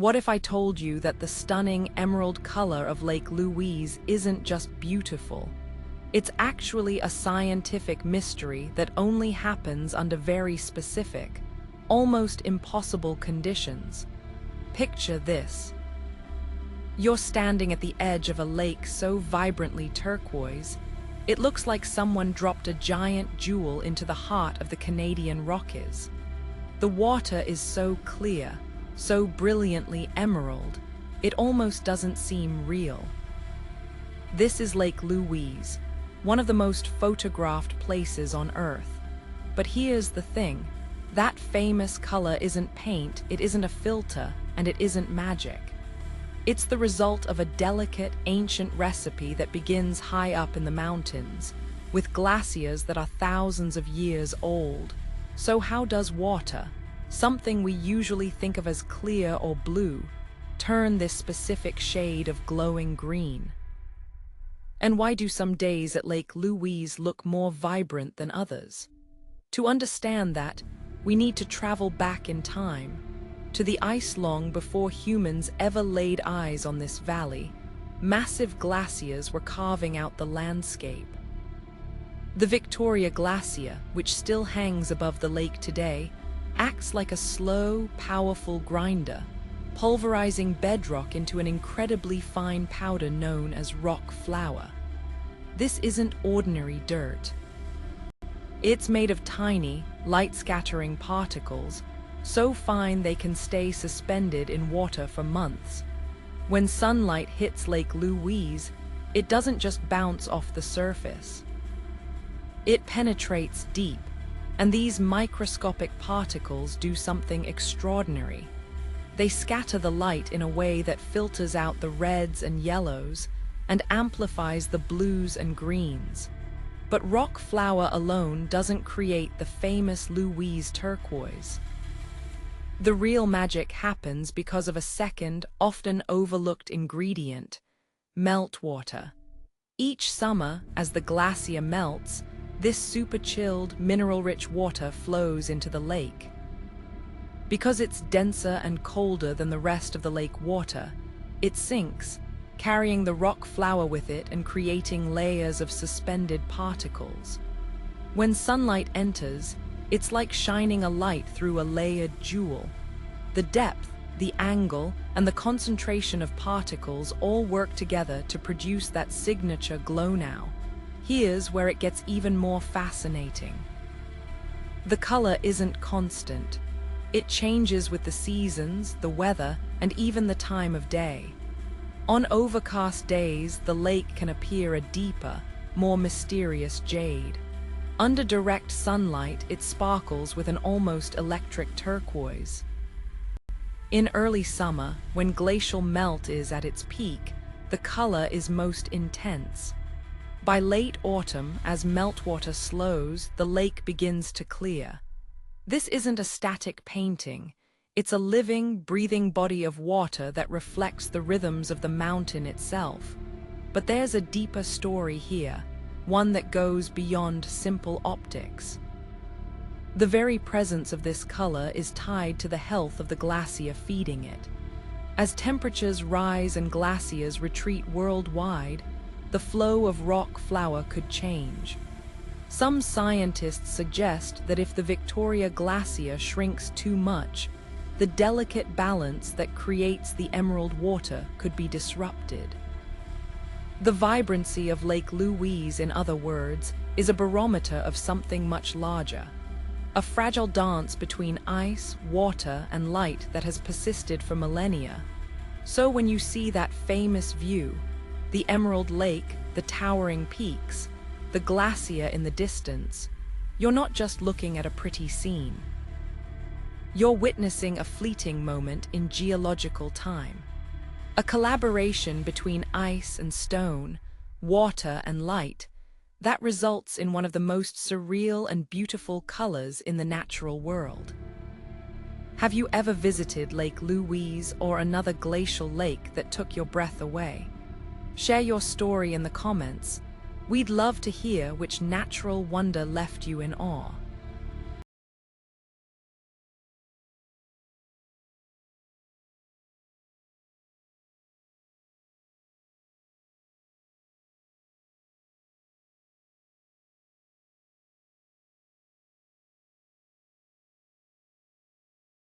What if I told you that the stunning emerald color of Lake Louise isn't just beautiful? It's actually a scientific mystery that only happens under very specific, almost impossible conditions. Picture this. You're standing at the edge of a lake so vibrantly turquoise, it looks like someone dropped a giant jewel into the heart of the Canadian Rockies. The water is so clear, so brilliantly emerald, it almost doesn't seem real. This is Lake Louise, one of the most photographed places on Earth. But here's the thing, that famous color isn't paint, it isn't a filter, and it isn't magic. It's the result of a delicate, ancient recipe that begins high up in the mountains, with glaciers that are thousands of years old. So how does water, something we usually think of as clear or blue, turn this specific shade of glowing green? And why do some days at Lake Louise look more vibrant than others? To understand that, we need to travel back in time, to the ice long before humans ever laid eyes on this valley. Massive glaciers were carving out the landscape. The Victoria Glacier, which still hangs above the lake today, acts like a slow, powerful grinder, pulverizing bedrock into an incredibly fine powder known as rock flour. This isn't ordinary dirt. It's made of tiny, light-scattering particles, so fine they can stay suspended in water for months. When sunlight hits Lake Louise, it doesn't just bounce off the surface. It penetrates deep, and these microscopic particles do something extraordinary. They scatter the light in a way that filters out the reds and yellows and amplifies the blues and greens. But rock flour alone doesn't create the famous Louise turquoise. The real magic happens because of a second, often overlooked ingredient: meltwater. Each summer, as the glacier melts, this super-chilled, mineral-rich water flows into the lake. Because it's denser and colder than the rest of the lake water, it sinks, carrying the rock flour with it and creating layers of suspended particles. When sunlight enters, it's like shining a light through a layered jewel. The depth, the angle, and the concentration of particles all work together to produce that signature glow now. Here's where it gets even more fascinating. The color isn't constant. It changes with the seasons, the weather, and even the time of day. On overcast days, the lake can appear a deeper, more mysterious jade. Under direct sunlight, it sparkles with an almost electric turquoise. In early summer, when glacial melt is at its peak, the color is most intense. By late autumn, as meltwater slows, the lake begins to clear. This isn't a static painting. It's a living, breathing body of water that reflects the rhythms of the mountain itself. But there's a deeper story here, one that goes beyond simple optics. The very presence of this color is tied to the health of the glacier feeding it. As temperatures rise and glaciers retreat worldwide, the flow of rock flour could change. Some scientists suggest that if the Victoria Glacier shrinks too much, the delicate balance that creates the emerald water could be disrupted. The vibrancy of Lake Louise, in other words, is a barometer of something much larger. A fragile dance between ice, water, and light that has persisted for millennia. So when you see that famous view, the Emerald Lake, the towering peaks, the glacier in the distance, you're not just looking at a pretty scene. You're witnessing a fleeting moment in geological time. A collaboration between ice and stone, water and light, that results in one of the most surreal and beautiful colors in the natural world. Have you ever visited Lake Louise or another glacial lake that took your breath away? Share your story in the comments. We'd love to hear which natural wonder left you in awe.